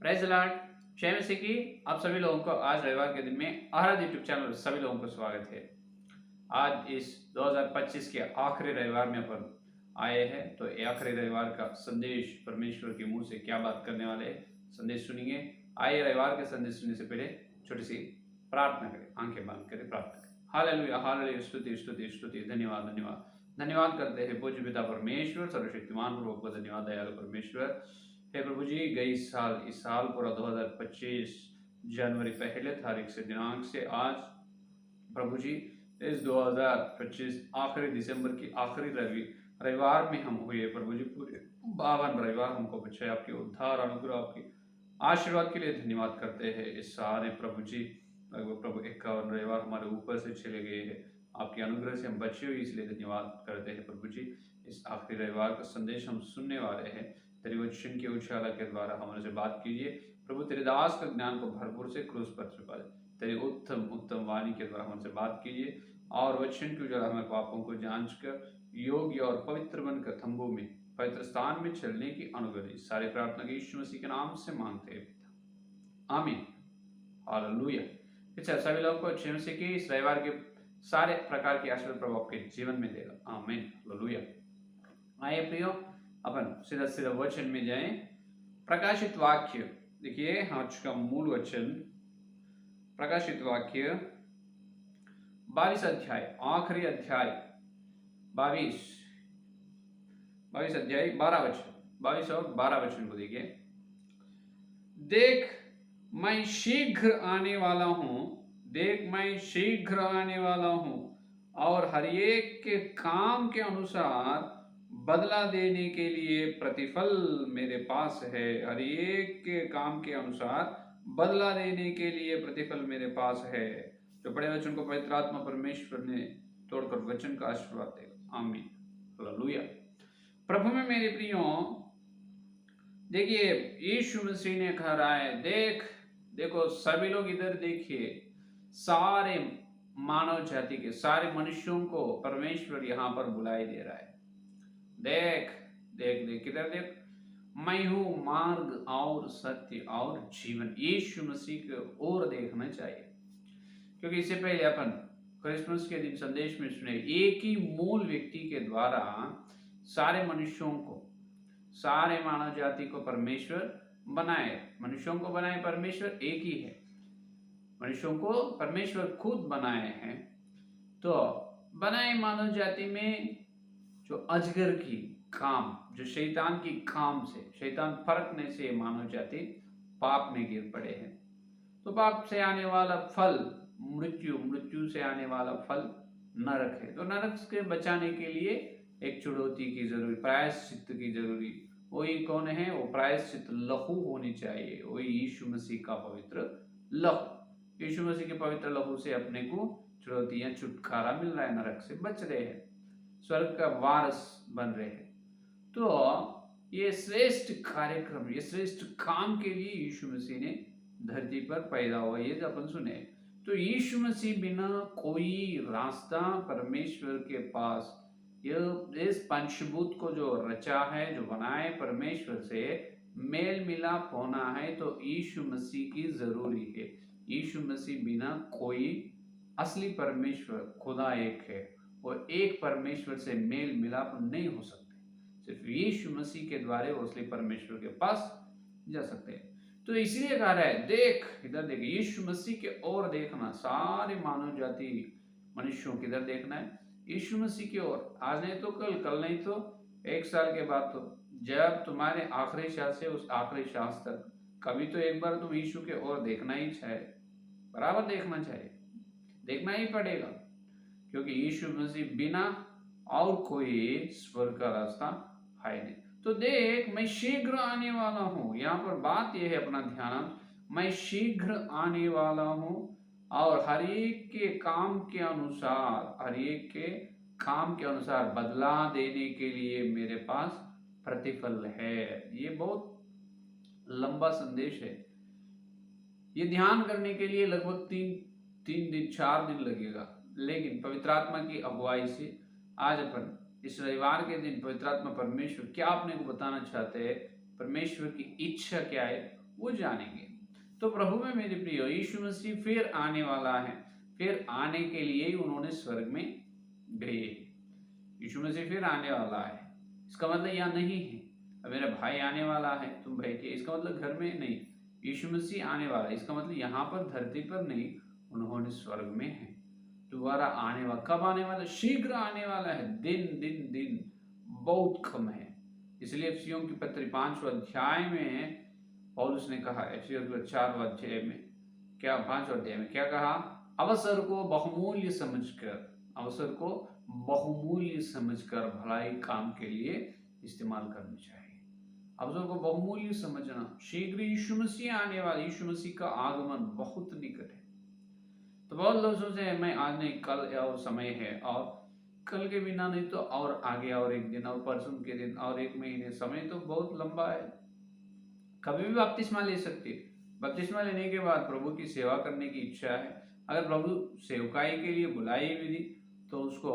Praise the Lord. जय मसीह की। आप सभी लोगों को आज रविवार के दिन में आराध यूट्यूब चैनल पर सभी लोगों को स्वागत है। आज इस 2025 के आखिरी रविवार में अपन आए हैं, तो ये आखिरी रविवार का संदेश परमेश्वर के मुंह से क्या बात करने वाले हैं, संदेश सुनिए। आइए रविवार के संदेश सुनने से पहले छोटी सी प्रार्थना करें, आंखें बंद करें, प्रार्थना करें। हालेलुया हालेलुया, स्तुति स्तुति स्तुति, धन्यवाद धन्यवाद धन्यवाद करते हैं पूज्य पिता परमेश्वर, सर्वशक्तिमान प्रभु को धन्यवाद, दयालु परमेश्वर। हे प्रभु जी, गई साल इस साल पूरा 2025 जनवरी पहले तारीख से दिनांक से आज प्रभु जी इस 2025 आखिरी दिसंबर की आखिरी रविवार में हम हुए प्रभु जी। पूरे 52 रविवार हमको बचाए, आपके उद्धार अनुग्रह आपकी आशीर्वाद के लिए धन्यवाद करते हैं। इस सारे प्रभु जी लगभग प्रभु 51 रविवार हमारे ऊपर से चले गए हैं, आपके अनुग्रह से हम बचे हुए, इसलिए धन्यवाद करते हैं प्रभु जी। इस आखिरी रविवार का संदेश हम सुनने वाले हैं, तेरे वचन के उछाला के द्वारा हमारे से बात कीजिए प्रभु। तेरे दास का ज्ञान को भरपूर से क्रूस पर छुपा दे, तेरे उत्तम उत्तम वाणी के द्वारा हमसे बात कीजिए और वचन के उजाला हमारे पापों को जांच कर योग्य और पवित्र बनकर तंबू में पवित्र स्थान में चलने की अनुग्रह दे। सारे प्रार्थना के यीशु मसीह के नाम से मांगते हैं, आमीन, हालेलुया। अच्छा, सभी लोगों को अच्छे मसीह की इस रविवार के सारे प्रकार के आशीर्वाद प्रभु आपके जीवन में देगा, आमीन, हालेलुया। आइए प्रियो, अपन सीधा सीधा वचन में जाएं। प्रकाशित वाक्य देखिए, आज का मूल वचन प्रकाशित वाक्य 22 अध्याय, आखिरी अध्याय 22 अध्याय 12 वचन, 22 और 12 वचन को देखिए। देख मैं शीघ्र आने वाला हूं, देख मैं शीघ्र आने वाला हूं और हर एक के काम के अनुसार बदला देने के लिए प्रतिफल मेरे पास है। हर एक के काम के अनुसार बदला देने के लिए प्रतिफल मेरे पास है। जो पढ़े वचन को पवित्र आत्मा परमेश्वर ने तोड़कर वचन का आशीर्वाद देगा, आमीन, हालेलुया। प्रभु में मेरे प्रियो, देखिए यीशु मसीह ने कहा रहा है, देखो सभी लोग इधर देखिए, सारे मानव जाति के सारे मनुष्यों को परमेश्वर यहां पर बुलाई दे रहा है। देख देख देख इधर देख, मैं हूं मार्ग और सत्य और जीवन। यीशु मसीह की ओर देखना चाहिए, क्योंकि इससे पहले अपन क्रिसमस के दिन संदेश में सुने, एक ही मूल व्यक्ति के द्वारा सारे मनुष्यों को, सारे मानव जाति को परमेश्वर बनाए, मनुष्यों को बनाए परमेश्वर एक ही है, मनुष्यों को परमेश्वर खुद बनाए हैं। तो बनाए मानव जाति में जो अजगर की काम, जो शैतान की काम से, शैतान फरकने से मानव जाति पाप में गिर पड़े हैं। तो पाप से आने वाला फल मृत्यु, मृत्यु से आने वाला फल नरक है। तो नरक से बचाने के लिए एक चुड़ौती की जरूरी, प्रायश्चित की जरूरी। वही कौन है? वो प्रायश्चित लहू होनी चाहिए, वही यीशु मसीह का पवित्र लहू। यीशु मसीह के पवित्र लहू से अपने को चुड़ौती या छुटकारा मिल रहा है, नरक से बच रहे हैं, स्वर्ग का वारस बन रहे हैं। तो ये श्रेष्ठ कार्यक्रम, ये श्रेष्ठ काम के लिए यीशु मसीह ने धरती पर पैदा हुआ, ये अपन सुने। तो यीशु मसीह बिना कोई रास्ता परमेश्वर के पास, ये इस पंचभूत को जो रचा है, जो बनाए परमेश्वर से मेल मिलाप होना है, तो यीशु मसीह की जरूरी है। यीशु मसीह बिना कोई असली परमेश्वर खुदा एक है, और एक परमेश्वर से मेल मिलाप नहीं हो सकते। सिर्फ यीशु मसीह के द्वारा वो असली परमेश्वर के पास जा सकते हैं। तो इसलिए कह रहा है, देख इधर देख, यीशु मसीह के ओर देखना। सारे मानव जाति मनुष्यों की इधर देखना है, यीशु मसीह की ओर। आज नहीं तो कल, कल नहीं तो 1 साल के बाद, तो जब तुम्हारे आखिरी सांस से उस आखिरी सांस तक, कभी तो एक बार तुम यीशु के ओर देखना ही चाहिए, बराबर देखना चाहिए, देखना ही पड़ेगा, क्योंकि यीशु मसीह बिना और कोई स्वर्ग का रास्ता है नहीं। तो देख मैं शीघ्र आने वाला हूं, यहाँ पर बात यह है, अपना ध्यान, मैं शीघ्र आने वाला हूं और हर एक के काम के अनुसार, हर एक के काम के अनुसार बदला देने के लिए मेरे पास प्रतिफल है। ये बहुत लंबा संदेश है, ये ध्यान करने के लिए लगभग 3 दिन 4 दिन लगेगा, लेकिन पवित्र आत्मा की अगुवाई से आज अपन इस रविवार के दिन पवित्र आत्मा परमेश्वर क्या अपने को बताना चाहते हैं, परमेश्वर की इच्छा क्या है, वो जानेंगे। तो प्रभु में मेरे प्रियो, यीशु मसीह फिर आने वाला है, फिर आने के लिए ही उन्होंने स्वर्ग में गए। यीशु मसीह फिर आने वाला है, इसका मतलब यह नहीं है अब मेरा भाई आने वाला है तुम बैठिए, इसका मतलब घर में नहीं। यीशु मसीह आने वाला है, इसका मतलब यहाँ पर धरती पर नहीं, उन्होंने स्वर्ग में है। दोबारा आने वाला, कब आने वाला? शीघ्र आने वाला है। दिन दिन दिन बहुत कम है। इसलिए एफिसियों की पत्री 5वें अध्याय में पौलुस ने कहा, एफिसियों के 4वें अध्याय में क्या, 5वें अध्याय में क्या कहा? अवसर को बहुमूल्य समझकर, अवसर को बहुमूल्य समझकर भलाई काम के लिए इस्तेमाल करनी चाहिए। अवसर को बहुमूल्य समझना। शीघ्र यीशु मसीह आने वाला, यीशु मसीह का आगमन बहुत निकट है। तो बहुत लोग सोचते हैं मैं आज नहीं, कल और समय है, और कल के बिना नहीं तो और आगे और एक दिन, और परसों के दिन, और एक महीने, समय तो बहुत लंबा है। कभी भी बपतिस्मा ले सकते। बपतिस्मा लेने के बाद प्रभु की सेवा करने की इच्छा है, अगर प्रभु सेवकाई के लिए बुलाई भी दी तो उसको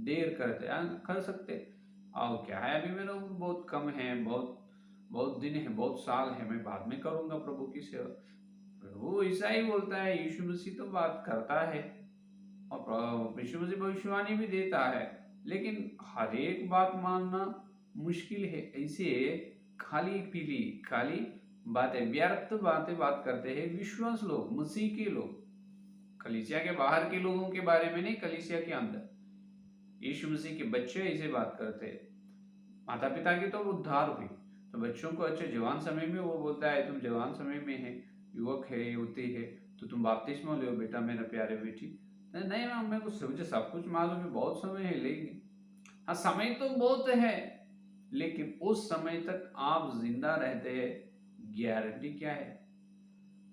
देर कर सकते। और क्या है, अभी मेरा उम्र बहुत कम है, बहुत दिन है, बहुत साल है, मैं बाद में करूंगा प्रभु की सेवा। वो ऐसा ही बोलता है। यीशु मसीह तो बात करता है और यीशु मसीह भविष्यवाणी भी देता है, लेकिन हर एक बात मानना मुश्किल है। ऐसे खाली बातें, व्यर्थ बातें बात करते हैं विश्वास लोग, मसीह के लोग। कलीसिया के बाहर के लोगों के बारे में नहीं, कलीसिया के अंदर यीशु मसीह के बच्चे ऐसे बात करते हैं। माता पिता की तो उद्धार हुई, तो बच्चों को अच्छे जवान समय में वो बोलता है तुम जवान समय में है, युवक है, युवती है, तो तुम बपतिस्मा लो बेटा मेरा प्यारे बेटी। नहीं मैम, मेरे को मुझे सब कुछ मालूम है, बहुत समय है, लेकिन हाँ समय तो बहुत है, लेकिन उस समय तक आप जिंदा रहते हैं, गारंटी क्या है?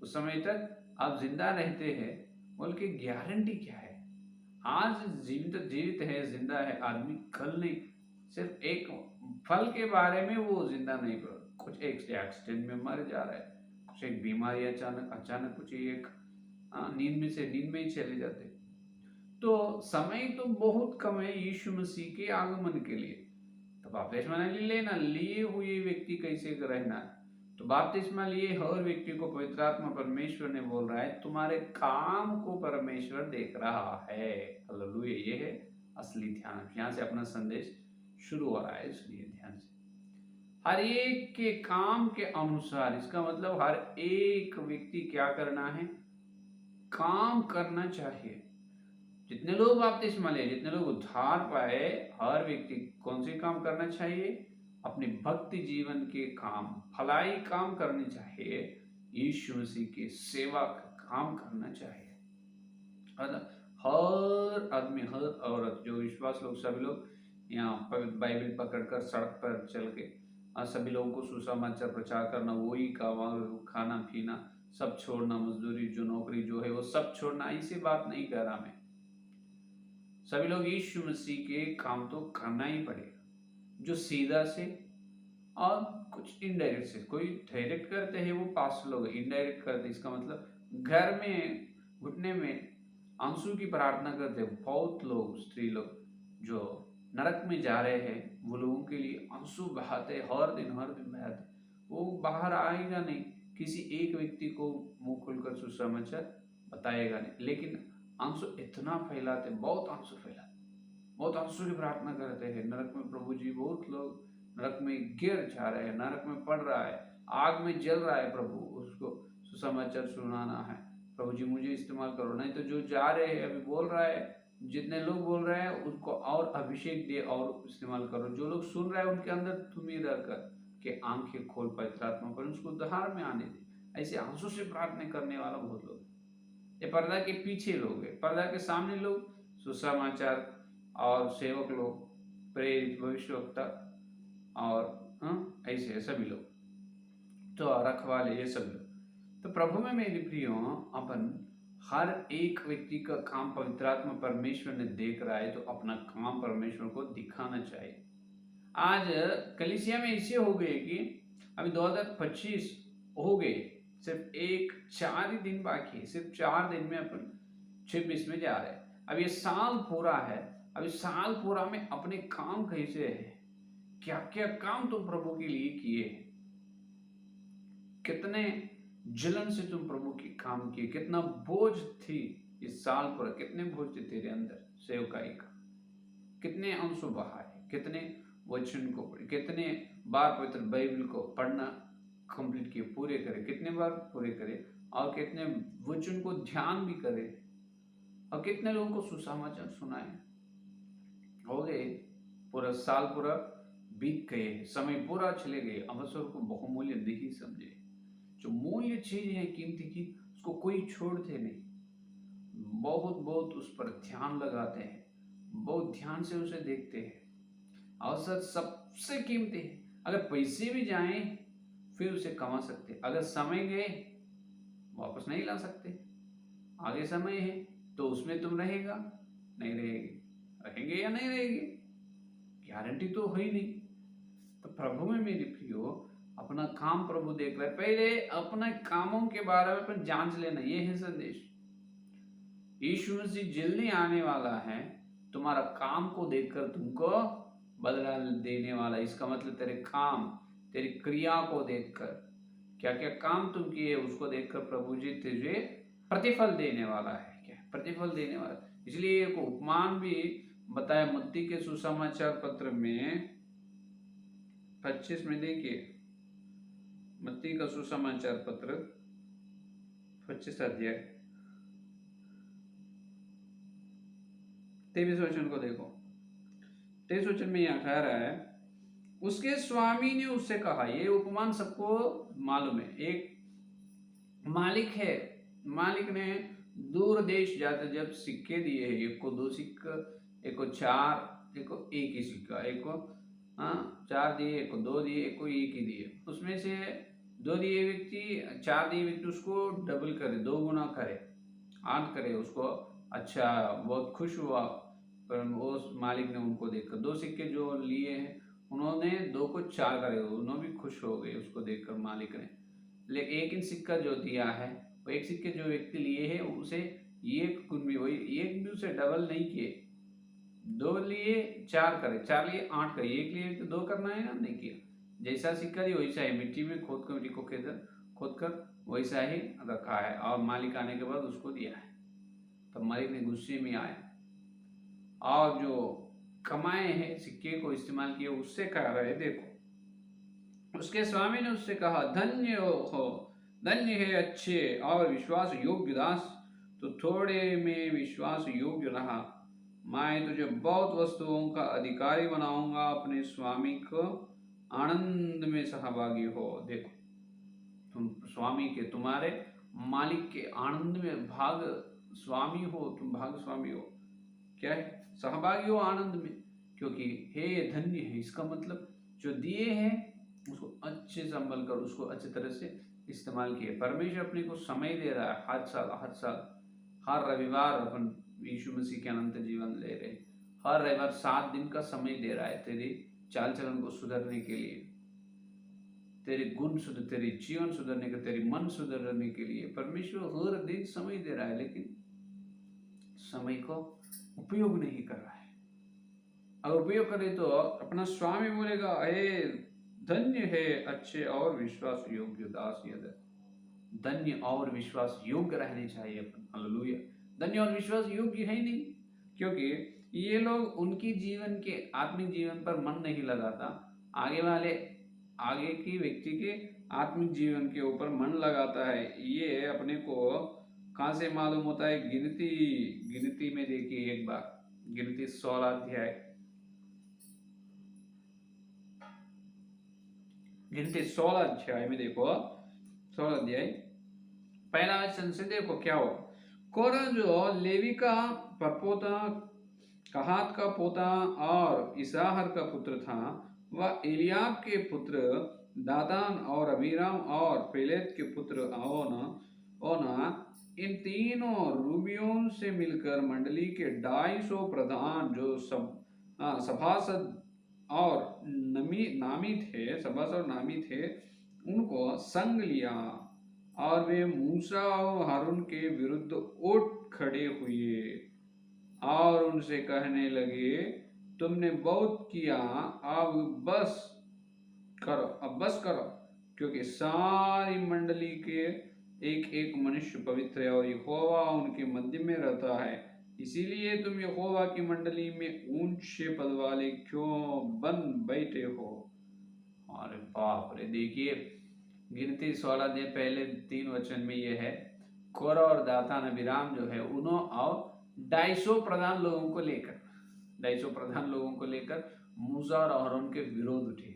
उस समय तक आप जिंदा रहते हैं बोल के गारंटी क्या है? आज जीवित है, जिंदा है आदमी, कल नहीं। सिर्फ एक फल के बारे में वो जिंदा नहीं, पर कुछ एक एक्सीडेंट में मर जा रहा है, कुछ एक बीमारी अचानक कुछ एक नींद में ही चले जाते। तो समय तो बहुत कम है यीशु मसीह के आगमन के लिए। तो बपतिस्मा लेना, लिए हुए व्यक्ति कैसे रहना है? तो बपतिस्मा लिए हर व्यक्ति को पवित्र आत्मा परमेश्वर ने बोल रहा है तुम्हारे काम को परमेश्वर देख रहा है। हालेलुया, ये है असली ध्यान। यहाँ से अपना संदेश शुरू हो रहा है, इसलिए ध्यान से हर एक के काम के अनुसार, इसका मतलब हर एक व्यक्ति क्या करना है? काम करना चाहिए। जितने लोग बपतिस्मा ले, जितने लोग उद्धार पाए, हर व्यक्ति कौन से काम करना चाहिए? अपने भक्ति जीवन के काम, भलाई काम करनी चाहिए, यीशु मसीह की सेवा का काम करना चाहिए। हर आदमी, हर औरत, जो विश्वास लोग, सभी लोग यहाँ बाइबल पकड़कर सड़क पर चल के सभी लोगों को सुसमाचार प्रचार करना, वही काम, और खाना पीना सब छोड़ना, मजदूरी जो नौकरी जो है वो सब छोड़ना, ऐसी बात नहीं कर रहा मैं। सभी लोग यीशु मसीह के काम तो करना ही पड़ेगा, जो सीधा से और कुछ इनडायरेक्ट से। कोई डायरेक्ट करते हैं वो पास लोग, इनडायरेक्ट करते इसका मतलब घर में घुटने में आंसू की प्रार्थना करते हैं। बहुत लोग, स्त्री लोग जो नरक में जा रहे हैं, वो लोगों के लिए आंसू बहाते हर दिन बहाते, वो बाहर आएगा नहीं, किसी एक व्यक्ति को मुंह खोलकर सुसमाचार बताएगा नहीं, लेकिन आंसू इतना फैलाते, बहुत आंसू फैलाते, बहुत आंसू की प्रार्थना करते हैं। नरक में प्रभु जी, बहुत लोग नरक में गिर जा रहे हैं, नरक में पड़ रहा है, आग में जल रहा है, प्रभु उसको सुसमाचार सुनाना है। प्रभु जी मुझे इस्तेमाल करो, नहीं तो जो जा रहे हैं, अभी बोल रहा है, जितने लोग बोल रहे हैं उनको और अभिषेक दे और इस्तेमाल करो। जो लोग सुन रहे हैं उनके अंदर तुम ही रहकर के आंखें खोल पवित्र आत्मा पर, उसको उद्धार में आने दे। ऐसे आंसू से प्रार्थना करने वाला बहुत लोग, ये पर्दा के पीछे लोग है, पर्दा के सामने लोग सुसमाचार और सेवक लोग, प्रेरित, भविष्यवक्ता और ऐसे सभी लोग, तो रखवाले, ये सब लोग। तो प्रभु में मेरे प्रियो, अपन हर एक व्यक्ति का काम पवित्र आत्मा परमेश्वर ने देख रहा है, तो अपना काम परमेश्वर को दिखाना चाहिए। आज कलीसिया में ऐसे हो गए कि अभी 2025 हो गए, सिर्फ 4 ही दिन बाकी है, सिर्फ 4 दिन में अपन 26 में जा रहे हैं। अब ये साल पूरा है, अभी साल पूरा में अपने काम कैसे है, क्या क्या काम तुम प्रभु के लिए किए हैं, कितने जलन से तुम प्रभु की काम किए, कितना बोझ थी इस साल पूरा, कितने बोझ थे तेरे अंदर सेवकाई का, कितने अंशों बहाए, कितने वचन को पढ़े, कितने बार पवित्र बाइबल को पढ़ना कंप्लीट किए, पूरे करे, कितने बार पूरे करे, और कितने वचन को ध्यान भी करे, और कितने लोगों को सुसमाचार सुनाए। हो गए पूरा साल पूरा बीत गए, समय पूरा चले गए, अवसर को बहुमूल्य नहीं समझे। जो मूल्य चीज है कीमती की, उसको कोई छोड़ते नहीं, बहुत बहुत उस पर ध्यान लगाते हैं, बहुत ध्यान से उसे देखते हैं। अवसर सबसे कीमती है, अगर पैसे भी जाएं फिर उसे कमा सकते, अगर समय गए वापस नहीं ला सकते। आगे समय है तो उसमें तुम रहेगा नहीं रहेगी, रहेंगे या नहीं रहेंगे, गारंटी तो है ही नहीं। तो प्रभु में मेरी प्रियो, अपना काम प्रभु देख रहे, पहले अपने कामों के बारे में अपन जांच लेना, ये है संदेश। यीशु मसीह जल्दी आने वाला है, तुम्हारा काम को देखकर तुमको बदला देने वाला। इसका मतलब तेरे काम, तेरी क्रिया को देखकर, क्या क्या काम तुम किए उसको देखकर प्रभु जी तुझे प्रतिफल देने वाला है। क्या प्रतिफल देने वाला, इसलिए एक उपमान भी बताया मत्ती के सुसमाचार पत्र में 25 में। देखिए मत्ती का सुसमाचार पत्र 25 अध्याय 23 वचन को देखो। 23 वचन में यहाँ कह रहा है, उसके स्वामी ने उससे कहा, ये उपमान सबको मालूम है। एक मालिक है, मालिक ने दूर देश जाते जब सिक्के दिए हैं, एक को 2 सिक्का, एक को 4, एक को 1 ही सिक्का, एक को 4 दिए, एक को 2 दिए, एक को 1 ही दिए। उसमें से 2 दिए व्यक्ति, 4 दिए व्यक्ति उसको डबल करे, 2 गुना करे, 8 करे उसको। अच्छा, बहुत खुश हुआ, पर उस मालिक ने उनको देखकर, 2 सिक्के जो लिए हैं उन्होंने 2 को 4 करे, उन्होंने भी खुश हो गए उसको देखकर मालिक ने। लेकिन 1 सिक्का जो दिया है, वो 1 सिक्के जो व्यक्ति लिए हैं उसे 1 गुण भी, वही 1 भी उसे डबल नहीं किए, 2 लिए 4 करे, 4 लिए 8 करे, 1 लिए तो 2 करना है ना, नहीं किया। जैसा सिक्का दिया वैसा ही मिट्टी में खोद कर, मिट्टी को खोद कर वैसा ही रखा है, और मालिक आने के बाद उसको दिया है। तब मालिक ने गुस्से में आया, और जो कमाए हैं सिक्के को इस्तेमाल किए, उससे कह रहे, देखो उसके स्वामी ने उससे कहा, धन्य हो, धन्य है अच्छे और विश्वास योग्य दास, तो थोड़े में विश्वास योग्य रहा, मैं तुझे बहुत वस्तुओं का अधिकारी बनाऊंगा, अपने स्वामी को आनंद में सहभागी हो। देखो तुम स्वामी के, तुम्हारे मालिक के आनंद में भाग स्वामी हो, तुम भाग स्वामी हो। क्या है? सहभागी हो आनंद में, क्योंकि हे धन्य है, इसका मतलब जो दिए हैं उसको अच्छे संभल कर, उसको अच्छी तरह से इस्तेमाल किए। परमेश्वर अपने को समय दे रहा है, हर साल हर रविवार अपन यीशु मसीह के अनंत जीवन ले रहे, हर रविवार 7 दिन का समय दे रहा है तेरी चाल चलन को सुधरने के लिए, तेरे गुण सुधर, तेरे जीवन सुधरने का, तेरे मन सुधरने के लिए परमेश्वर हर दिन समय दे रहा है, लेकिन समय को उपयोग नहीं कर रहा है। अगर उपयोग करे तो अपना स्वामी बोलेगा, हे धन्य है अच्छे और विश्वास योग्य दास। धन्य और विश्वास योग्य रहने चाहिए अपन। हालेलुया। धन्य और विश्वास योग्य है ही नहीं, क्योंकि ये लोग उनकी जीवन के आत्मिक जीवन पर मन नहीं लगाता, आगे की व्यक्ति के आत्मिक जीवन के ऊपर मन लगाता है। ये अपने को कहां से मालूम होता है? गिनती में देखिए एक बार, गिनती 16 अध्याय, गिनती 16 अध्याय में देखो, 16 अध्याय पहला वचन से देखो क्या हो। कोरह जो लेवी का परपोता, कहात का पोता और इसाहर का पुत्र था, वह एलियाब के पुत्र दातान और अबीराम और पेलेत के पुत्र ओना, इन तीनों रूबियों से मिलकर मंडली के 250 प्रधान जो सभासद और नामी थे, उनको संग लिया, और वे मूसा और हारून के विरुद्ध उठ खड़े हुए और उनसे कहने लगे, तुमने बहुत किया, अब बस करो। क्योंकि सारी मंडली के एक एक मनुष्य पवित्र है और यहोवा उनके मध्य में रहता है। इसीलिए तुम यहोवा की मंडली में ऊंचे पद वाले क्यों बन बैठे हो। अरे बाप रे, देखिए गिनती 16 अध्याय पहले 3 वचन में ये है, कोरह और दातान अबीराम जो है उन्हों और 250 प्रधान लोगों को लेकर 250 प्रधान लोगों को लेकर मूसा और अहरोन के विरोध उठे।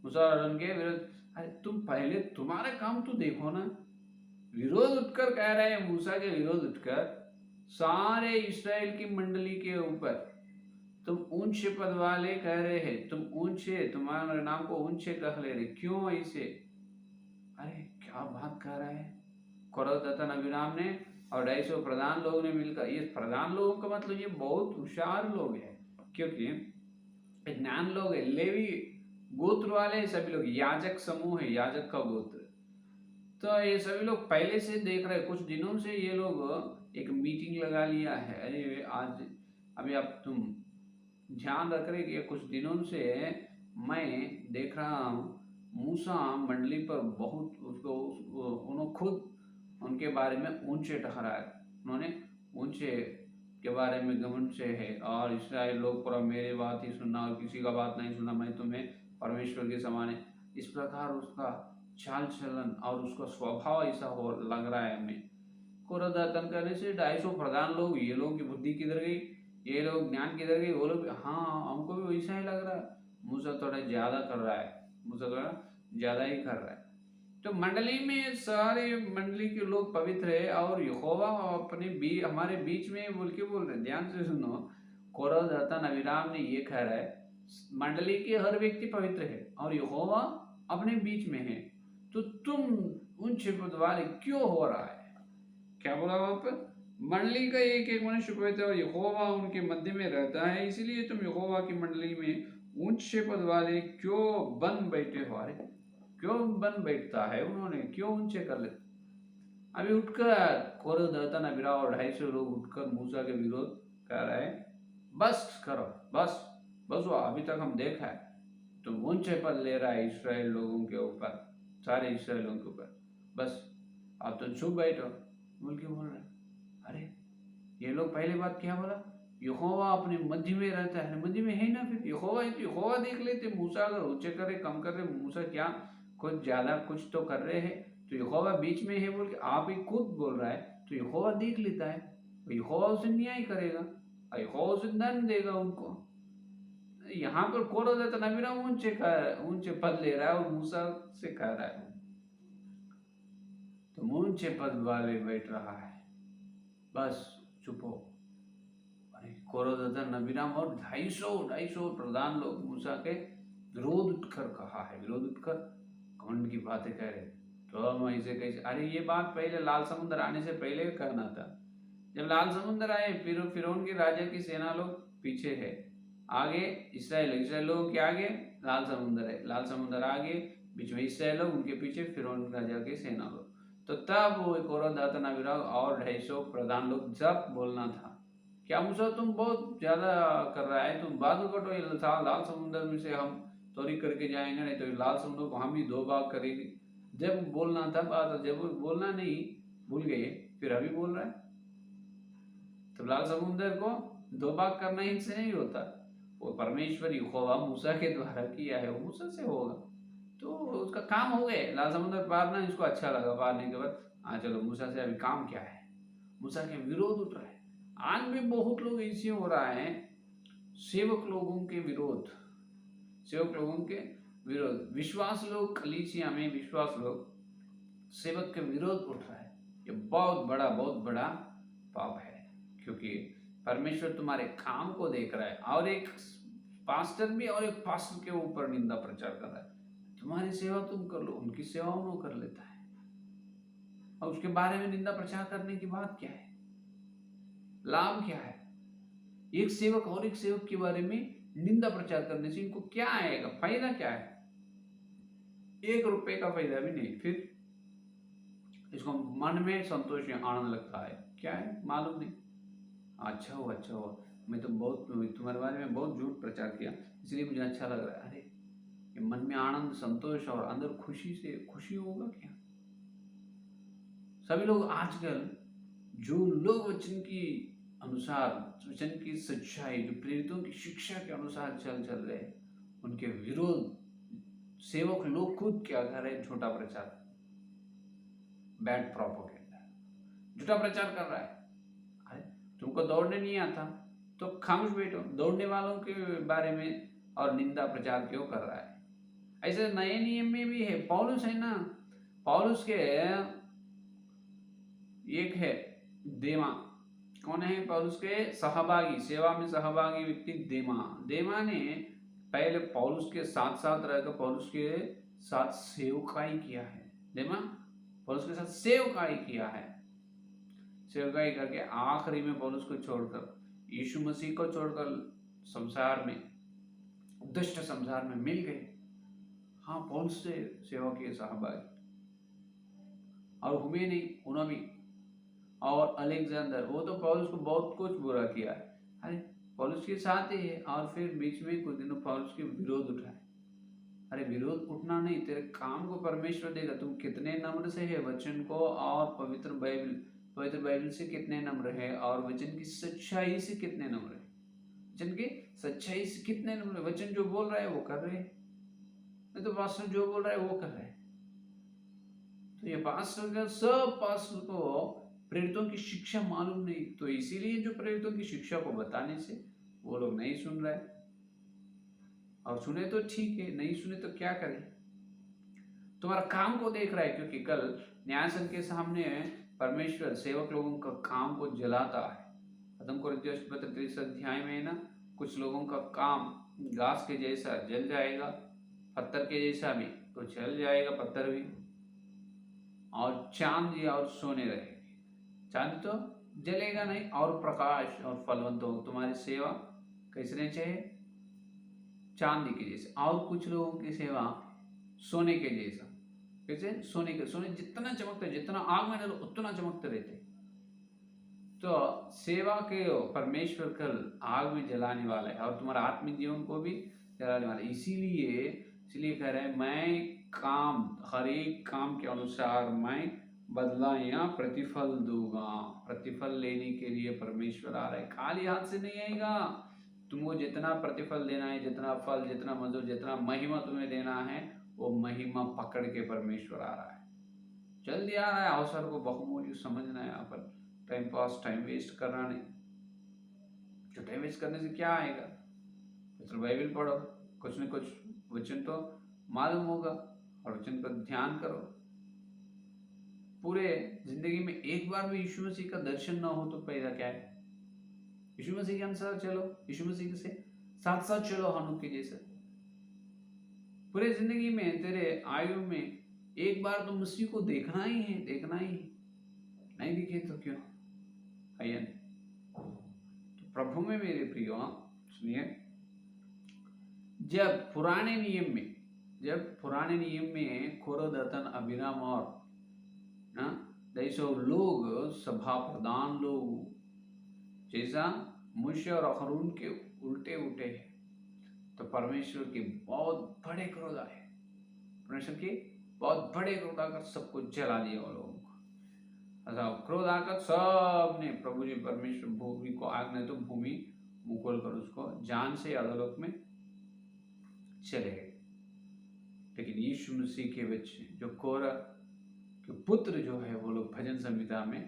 मूसा और अहरोन के विरोध, अरे तुम पहले तुम्हारा काम तो देखो ना। विरोध उठकर कह रहे हैं, मूसा के विरोध उठकर सारे इस्राएल की मंडली के ऊपर तुम ऊंचे पद वाले कह रहे हैं, तुम ऊंचे, तुम्हारे नाम को ऊंचे कह ले रहे, क्यों ऐसे। अरे क्या बात कर रहा है। कोरह दातान अबीराम ने और 250 प्रधान लोगों ने मिलकर, ये प्रधान लोगों का मतलब ये बहुत होशियार लोग हैं, क्योंकि ज्ञान लोग है, लेवी गोत्र वाले सभी लोग, याजक समूह है, याजक का गोत्र। तो ये सभी लोग पहले से देख रहे, कुछ दिनों से ये लोग एक मीटिंग लगा लिया है। अरे आज अभी आप तुम ध्यान रख रहे कि कुछ दिनों से मैं देख रहा हूँ मूसा मंडली पर बहुत उसको उन्होंने खुद उनके बारे में ऊंचे ठहराए, उन्होंने ऊंचे के बारे में घमंड से है, और इसराइल लोग पूरा मेरे बात ही सुनना और किसी का बात नहीं सुनना, मैं तुम्हें परमेश्वर के समान है। इस प्रकार उसका चाल चलन और उसका स्वभाव ऐसा हो लग रहा है हमें। कोरह दातान करने से 250 प्रधान लोग, ये लोग की बुद्धि किधर गई, ये लोग ज्ञान किधर गई, वो लोग हाँ हमको भी वैसा ही लग रहा है, मूसा थोड़ा ज्यादा कर रहा है, मूसा थोड़ा ज्यादा ही कर रहा है। तो मंडली में सारे मंडली के लोग पवित्र है और यहोवा अपने हमारे बीच में बोल के बोल रहे, ध्यान से सुनो। कोरह दातान अबीराम ने ये कह रहा है मंडली के हर व्यक्ति पवित्र है और यहोवा अपने बीच में है, तो तुम ऊंचे पद वाले क्यों हो रहा है। क्या बोला वहां पर, मंडली का एक एक मनुष्य पवित्र और यहोवा उनके मध्य में रहता है, इसीलिए तुम यहोवा की मंडली में ऊंचे पद वाले क्यों बन बैठे हो। अरे क्यों बन बैठता है, उन्होंने क्यों ऊंचे कर ले। अभी उठकर कोरह दातान अबीराम और 250 लोग उठकर मूसा के विरोध कर रहे हैं, बस करो, बस बस वो अभी तक हम देखा है तुम ऊंचे पद ले रहा है इसराइल लोगों के ऊपर, सारे इसराइलों के ऊपर, बस अब तुम चुप बैठो बोल के बोल रहे। अरे ये लोग पहले बात क्या बोला, यहोवा अपने मध्य में रहता है, मध्य में है ना, फिर यहोवा तो यहोवा देख लेते, मूसा अगर ऊंचे करे कम कर रहे, मूसा क्या कुछ ज्यादा कुछ तो कर रहे हैं, तो यहोवा बीच में है बोल के आप ही खुद बोल रहा है, तो यहोवा देख लेता है, यहोवा उसे न्याय करेगा, यहोवा उसे दंड देगा उनको। यहाँ पर कोरह दातान अबीराम ऊंचे पद ले रहा है और मूसा से कह रहा है तो ऊंचे पद वाले बैठ रहा है, बस चुप हो। अरे कोरह दातान अबीराम और 250 प्रधान लोग मूसा के विरोध उठकर कहा है, विरोध उठकर घमंड की बातें कह रहे, तो हम ऐसे कैसे। अरे ये बात पहले लाल समुद्र आने से पहले कहना था, जब लाल समुद्र आए फिर फिरौन के राजा की सेना लोग पीछे है, आगे इसराइल लोगों के आगे लाल समुद्र है, लाल समुद्र आगे बीच में इसराइल लोग, उनके पीछे फिरौन राजा की सेना लोग। तो तब वो कोरह दातान अबीराम और 250 प्रधान लोग जब बोलना था, क्या मूसा तुम बहुत ज्यादा कर रहा है, तुम बादल कटो, लाल समुद्र में से हम चोरी करके जाएंगे, नहीं तो लाल समुद्र को हम ही 2 भाग करेंगे। जब बोलना था बात, जब बोलना नहीं भूल गए फिर अभी बोल रहा है। तो लाल समुद्र को 2 भाग करना ही से नहीं होता, वो परमेश्वर यहोवा मूसा के द्वारा किया है, वो मूसा से होगा, तो उसका काम हो गए लाल समुद्र पारना। इसको अच्छा लगा पारने के बाद, हाँ चलो मूसा से अभी काम क्या है, मूसा के विरोध उठ रहा है। आज भी बहुत लोग ऐसे हो रहा है, सेवक लोगों के विरोध, सेवक लोगों के विरोध, विश्वास लोग कलीसिया में विश्वास लोग सेवक के विरोध उठ रहा है, ये बहुत बड़ा पाप है, क्योंकि परमेश्वर तुम्हारे काम को देख रहा है। और एक पास्टर भी और एक पास्टर के ऊपर निंदा प्रचार कर रहा है, तुम्हारी सेवा तुम कर लो, उनकी सेवा उन्होंने कर लेता है, और उसके बारे में निंदा प्रचार करने की बात क्या है, लाभ क्या है। एक सेवक और एक सेवक के बारे में निंदा प्रचार करने से इनको क्या आएगा, फायदा क्या है, 1 रुपए का फायदा भी नहीं, फिर इसको मन में संतोष या आनंद लगता है, क्या है मालूम नहीं। अच्छा हुआ, मैं तो बहुत तुम्हारे बारे में बहुत झूठ प्रचार किया, इसलिए मुझे अच्छा लग रहा है। अरे ये मन में आनंद, संतोष और अंदर खुशी से खुशी होगा क्या? सभी लोग आजकल जो लोग वचन की अनुसार, वचन की सच्चाई, जो प्रेरितों की शिक्षा के अनुसार चल रहे हैं, उनके विरोध सेवक लोग खुद क्या कर रहे हैं? झूठा प्रचार, बैड प्रोपोगेंडा, झूठा प्रचार कर रहा है। अरे तुमको दौड़ने नहीं आता तो खामोश बैठो, दौड़ने वालों के बारे में और निंदा प्रचार क्यों कर रहा है? ऐसे नए नियम में भी है, पौलुस है ना, पौलुस के एक है देमा, कौन है? पौलुस के सहभागी, सेवा में सहभागी व्यक्ति देमा। देमा ने पहले पौलुस के साथ साथ रहकर पौलुस के साथ सेवकाई किया है। देमा पौलुस के साथ सेवकाई किया है, सेवकाई करके आखिरी में पौलुस को छोड़कर, यीशु मसीह को छोड़कर संसार में, दुष्ट संसार में मिल गए। हाँ, पौलुस से सेवा के सहभागी। और हुमे नहीं, उन्होंने भी, और अलेक्जेंडर, वो तो पौलुस को बहुत कुछ बुरा किया है। अरे पौलुस के साथ ही है, और फिर बीच में कुछ दिनों पौलुस के विरोध उठाए। अरे विरोध उठना नहीं, तेरे काम को परमेश्वर देगा। तुम कितने नम्र से है वचन को और पवित्र बाइबल से कितने नम्र है, और वचन की सच्चाई से कितने नम्र है, वचन की सच्चाई से कितने नम्र है। वचन जो बोल रहा है वो कर रहे हैं, नहीं तो पास्टर जो बोल रहा है वो कर रहे हैं। तो ये पास्टर का, सब पास्टर को प्रेरितों की शिक्षा मालूम नहीं, तो इसीलिए जो प्रेरितों की शिक्षा को बताने से वो लोग नहीं सुन रहे, और सुने तो ठीक है, नहीं सुने तो क्या करें? तुम्हारा काम को देख रहा है, क्योंकि कल न्यायासन के सामने परमेश्वर सेवक लोगों का काम को जलाता है। प्रथम कोरिन्थियों पत्र 3 अध्याय में ना, कुछ लोगों का काम घास के जैसा जल जाएगा, पत्थर के जैसा भी तो जल जाएगा, पत्थर भी, और चांदी और सोने रहेगी। चांदी तो जलेगा नहीं, और प्रकाश और फलवंत हो। तुम्हारी सेवा कैसे रहनी चाहिए? चांदी के जैसे। और कुछ लोगों की सेवा सोने के जैसा। कैसे? सोने के, सोने जितना चमकते, जितना आग में डालो उतना चमकते रहते। तो सेवा के परमेश्वर कल आग में जलाने वाला है, और तुम्हारा आत्मिक जीवन को भी जलाने वाला है। इसीलिए कह रहे हैं, मैं काम, हर एक काम के अनुसार मैं बदला या प्रतिफल दूंगा। प्रतिफल लेने के लिए परमेश्वर आ रहा है, खाली हाथ से नहीं आएगा। तुमको जितना प्रतिफल देना है, जितना फल, जितना मजदूर, जितना महिमा तुम्हें देना है, वो महिमा पकड़ के परमेश्वर आ रहा है, जल्दी आ रहा है। अवसर को बहुमूल्य समझना है। यहाँ पर टाइम पास, टाइम वेस्ट करना नहीं। जो टाइम वेस्ट करने से क्या आएगा? तो बाइबल पढ़ो, कुछ न कुछ वचन तो मालूम होगा, और वचन पर ध्यान करो। पूरे जिंदगी में एक बार भी यीशु मसीह का दर्शन ना हो तो फायदा क्या है? यीशु मसीह के अनुसार चलो, यीशु मसीह से साथ साथ चलो, हनुक के जैसे। पूरे जिंदगी में तेरे आयु में एक बार तो मसीह को देखना ही है, देखना ही। नहीं दिखे तो क्यों? आयन तो प्रभु में मेरे प्रियो, सुनिए, जब पुराने नियम में खोरोदतन, अभिराम और जैसे लोग, सभा प्रधान लोग जैसा मूसे और अहरोन के उल्टे उठे हैं, तो परमेश्वर के बहुत बड़े क्रोध आए। परमेश्वर के बहुत बड़े क्रोध आकर सबको जला दिया वो लोगों को। ऐसा क्रोध आकर सबने, प्रभु जी परमेश्वर भूमि को आग ने तो भूमि मुकुल कर उसको जान से अधोलोक में चले गए। लेकिन यीशु मसीह के बच्चे, जो कोरा के पुत्र जो है, वो लोग भजन संहिता में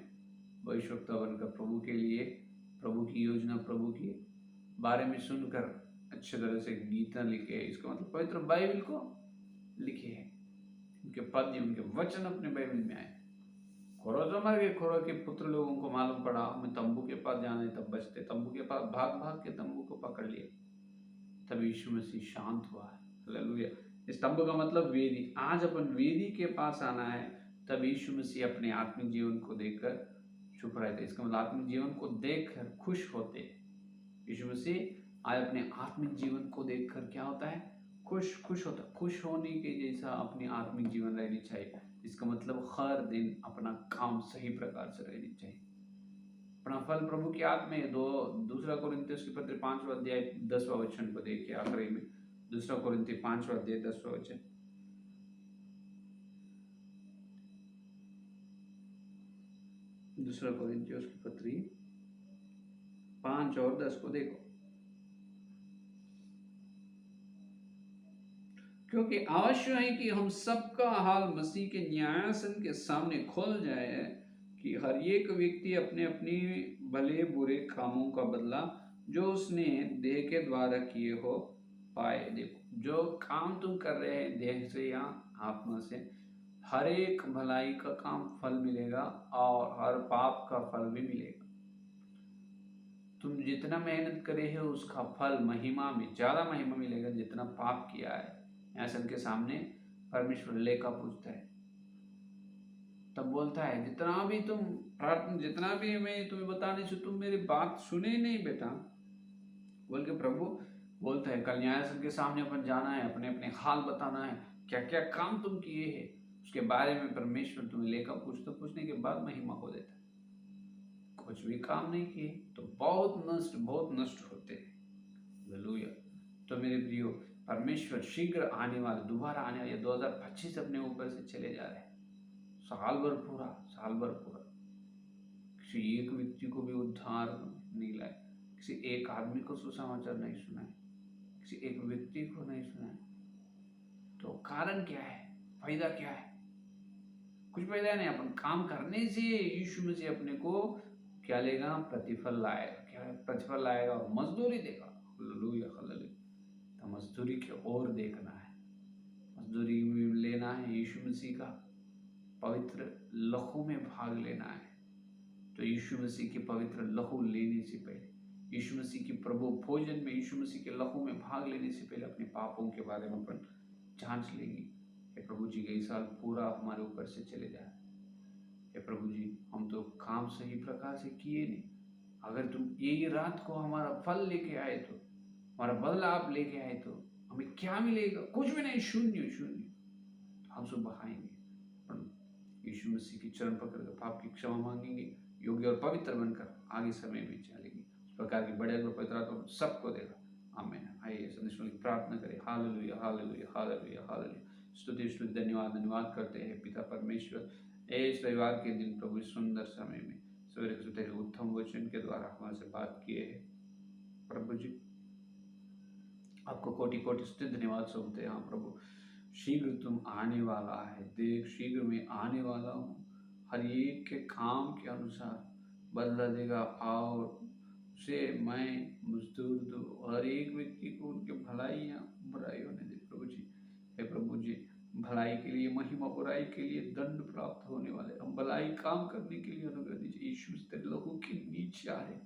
भविष्यवक्ता बनकर प्रभु के लिए, प्रभु की योजना, प्रभु के बारे में सुनकर अच्छे तरह से गीता लिखे। इसका मतलब पवित्र बाइबल को लिखे हैं, उनके पद, उनके वचन अपने बाइबल में आए। खोरो के पुत्र लोगों को मालूम पड़ा हमें तंबू के पास जाना है, तब बचते तंबू के पास भाग भाग के तंबू को पकड़ लिए, तब यीशु मसीह शांत हुआ है। हालेलुया। इस तंबू का मतलब वेदी। आज अपन वेदी के पास आना है, तब यीशु मसीह अपने आत्मिक जीवन को देखकर चुप रहते। इसका मतलब आत्मिक जीवन को देखकर खुश होते। यीशु मसीह आज अपने आत्मिक जीवन को देखकर क्या होता है? खुश होता। खुश होने के जैसा अपनी आत्मिक जीवन रहनी चाहिए। इसका मतलब हर दिन अपना काम सही प्रकार से रहनी चाहिए। अपना फल प्रभु की आत्मा में। दूसरा कोरिन्थियों के पत्र 5वां अध्याय 10वां वचन को देखिए, आखिरी में दूसरा कोरिन्थी 5वां अध्याय 10वां वचन। दूसरा कोरिन्थियों की पत्री 5 और 10 को देखो। क्योंकि आवश्यक है कि हम सबका हाल मसीह के न्यायासन के सामने खोल जाए, कि हर एक व्यक्ति अपने अपने भले बुरे कामों का बदला जो उसने देह के द्वारा किए हो पाए। देखो, जो काम तुम कर रहे हैं देह से या आत्मा से, हर एक भलाई का काम फल मिलेगा और हर पाप का फल भी मिलेगा। तुम जितना मेहनत करे हो उसका फल महिमा में ज्यादा महिमा मिलेगा जितना पाप किया है। न्यायासन के सामने परमेश्वर लेखा पूछता है, तब बोलता है जितना भी तुम प्रार्थना, जितना भी मैं तुम्हें बताने से तुम मेरी बात सुने नहीं बेटा, बोल के प्रभु बोलता है कल न्यायासन के सामने अपन जाना है, अपने अपने हाल बताना है, क्या क्या काम तुम किए हैं उसके बारे में परमेश्वर तुम्हें लेखा पूछने के बाद महिमा हो देता है। कुछ भी काम नहीं किए तो बहुत नष्ट होते हैं। हालेलुया। तो मेरे प्रियो, परमेश्वर शीघ्र आने वाले, दोबारा आने वाले 2025 अपने ऊपर से चले जा रहे हैं। साल भर पूरा किसी एक व्यक्ति को भी उद्धार नहीं लाए, किसी एक आदमी को सुसमाचार नहीं सुनाए, किसी एक व्यक्ति को नहीं सुनाए। तो कारण क्या है, फायदा क्या है? कुछ फायदा नहीं। अपन काम करने से यीशु मसीह अपने को क्या लेगा? प्रतिफल लाएगा। क्या प्रतिफल लाएगा? और मजदूरी देगा। Hallelujah hallelujah. तो मजदूरी की ओर देखना है, मजदूरी में लेना है, यीशु मसीह का पवित्र लहू में भाग लेना है। तो यीशु मसीह के पवित्र लहू लेने से पहले, यीशु मसीह की प्रभु भोजन में यीशु मसीह के लहू में भाग लेने से पहले अपने पापों के बारे में अपन जांच लेंगे। हे प्रभु जी, यही साल पूरा हमारे ऊपर से चले जाए। हे प्रभु जी, हम तो काम सही प्रकार से किए नहीं। अगर तुम यही रात को हमारा फल लेके आए तो, हमारा बदला आप लेके आए तो हमें क्या मिलेगा? कुछ भी नहीं, शून्य शून्य। हम सब बहाएंगे, यीशु मसीह की चरण पकड़कर पाप की क्षमा मांगेंगे, योग्य और पवित्र बनकर आगे समय में चलेंगे। उस प्रकार की बड़े पवित्र आत्मा सबको देगा। आमीन। आइए संदेश की प्रार्थना करें। Hallelujah hallelujah hallelujah hallelujah. स्तुति स्तुति धन्यवाद करते हैं पिता परमेश्वर, इस रविवार के दिन प्रभु सुंदर समय में सवेरे तेरे उत्तम वचन के द्वारा हमारे से बात किए हैं। प्रभु जी, आपको कोटि कोटि स्तुति धन्यवाद सौंपते हैं। प्रभु, शीघ्र तुम आने वाला है, देख शीघ्र मैं आने वाला हूँ। हर एक के काम के अनुसार बदला देगा और उसे मैं मजदूर दूँ। हर एक व्यक्ति को उनके भलाइयाँ बुराई होने दे प्रभु जी। हे प्रभु जी, भलाई के लिए महिमा, बुराई के लिए दंड प्राप्त होने वाले, हम भलाई काम करने के लिए अनुग्रह दीजिए। यीशु तेरे लहू के नीचे आ रहे।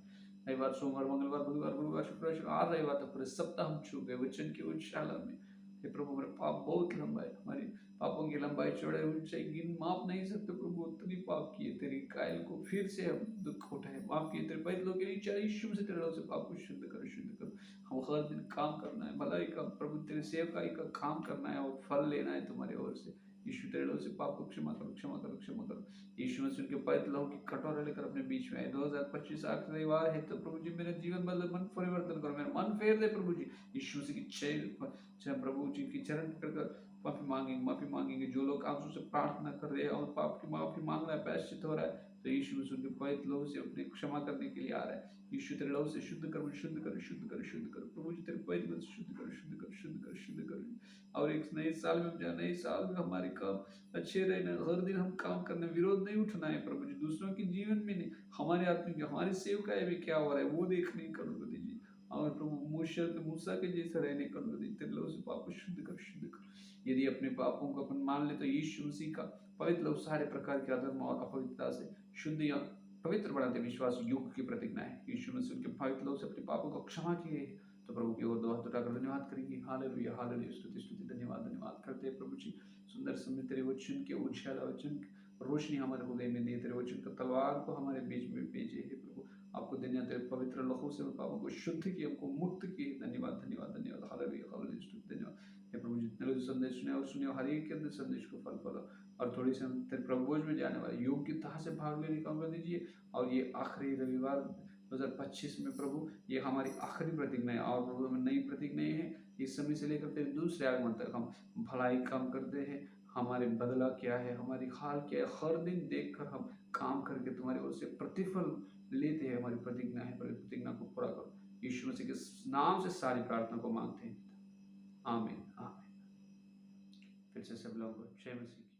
रविवार, सोमवार, मंगलवार, बुधवार, गुरुवार, शुक्रवार, आज रविवार तक पूरे सप्ताह हम छू गए वचन की उजाला में। हे प्रभु, मेरे पाप बहुत लंबा है, हमारे पापों की लंबाई चौड़ाई ऊंचाई गिन माप नहीं सकते प्रभु। उतनी पाप किए, तेरी कायल को फिर से हम दुख उठाए, माफ किए तेरे पैदलों के नीचे यीशु से तेरे से पाप को शुद्ध करो। हम हर दिन काम करना है, भलाई का प्रभु, तेरे सेवकाई का काम करना है और फल लेना है तुम्हारे ओर से। यीशु तेरे से पाप को क्षमा करो। यीशु मसीह के पवित्र लहू की कटोरा लेकर अपने बीच में आए। 2025 आखिरी रविवार है तो प्रभु जी मेरे जीवन बदल, मन परिवर्तन करो, मेरा मन फेर दे प्रभु जी। यीशु मसीह की प्रभु जी की चरण पकड़कर माफी मांगेंगे। जो लोग आंसू से प्रार्थना कर रहे हैं और पाप की माफी मांग रहा है, प्रायश्चित हो रहा है, तो यीशु मसीह के पवित्र लहू से अपने क्षमा करने के लिए आ रहा है। यीशु तेरे लहू से शुद्ध करो प्रभु जी, तेरे पवित्र लहू से शुद्ध करो। और एक नए साल में नए साल में हमारे काम अच्छे रहना, हर दिन हम काम करने, विरोध नहीं उठना है प्रभु जी। दूसरों के जीवन में नहीं, हमारे आत्मिक हमारी सेवकाई में क्या हो रहा है वो देखने का अनुग्रह दीजिए। और प्रभु मूसा के जैसा रहने का अनुग्रह दीजिए। तेरे लहू से पाप को शुद्ध करो। यदि अपने पापों को अपन मान ले तो यीशु मसीह का पवित्र लहू सारे प्रकार के अधर्म और अपवित्रता से शुद्ध या पवित्र बनाते विश्वास युग की प्रतिज्ञा है। यीशु मसीह के पवित्र लहू से अपने पापों को क्षमा किए तो प्रभु की ओर दो हाथ उठाकर धन्यवाद करेंगे। हालेलुया हालेलुया, स्तुति धन्यवाद करते हैं प्रभु जी। सुंदर समय तेरे वचन के उजाला, वचन रोशनी हमारे हृदय में दिए, तेरे वचन का तलवार को हमारे बीच में भेजे है प्रभु। आपको धन्यवाद, तेरे पवित्र लहू से पापों को शुद्ध किए, हमको मुक्त किए। धन्यवाद हालेलुया हालेलुया, स्तुति धन्यवाद। हे प्रभु, जितने लोग संदेश सुने और सुने हर एक के अंदर संदेश को फल फलो और थोड़ी से हम तेरे प्रभुज में जाने वाले योग्यता से भाग लेने का अनुग्रह दीजिए। और ये आखिरी रविवार 2025 में प्रभु, ये हमारी आखिरी प्रतिज्ञा है और प्रभु में नई प्रतिज्ञा है। इस समय से लेकर तेरे दूसरे आगमन तक हम भलाई काम करते हैं। हमारे बदला क्या है, हमारी हाल क्या है, हर दिन देखकर हम काम करके तुम्हारी ओर से प्रतिफल लेते हैं। हमारी प्रतिज्ञा है, प्रतिज्ञा को पूरा करो। यीशु मसीह के नाम से सारी प्रार्थना को मांगते हैं। आमीन आमीन। फिर से सब लोगों को जय मसीह।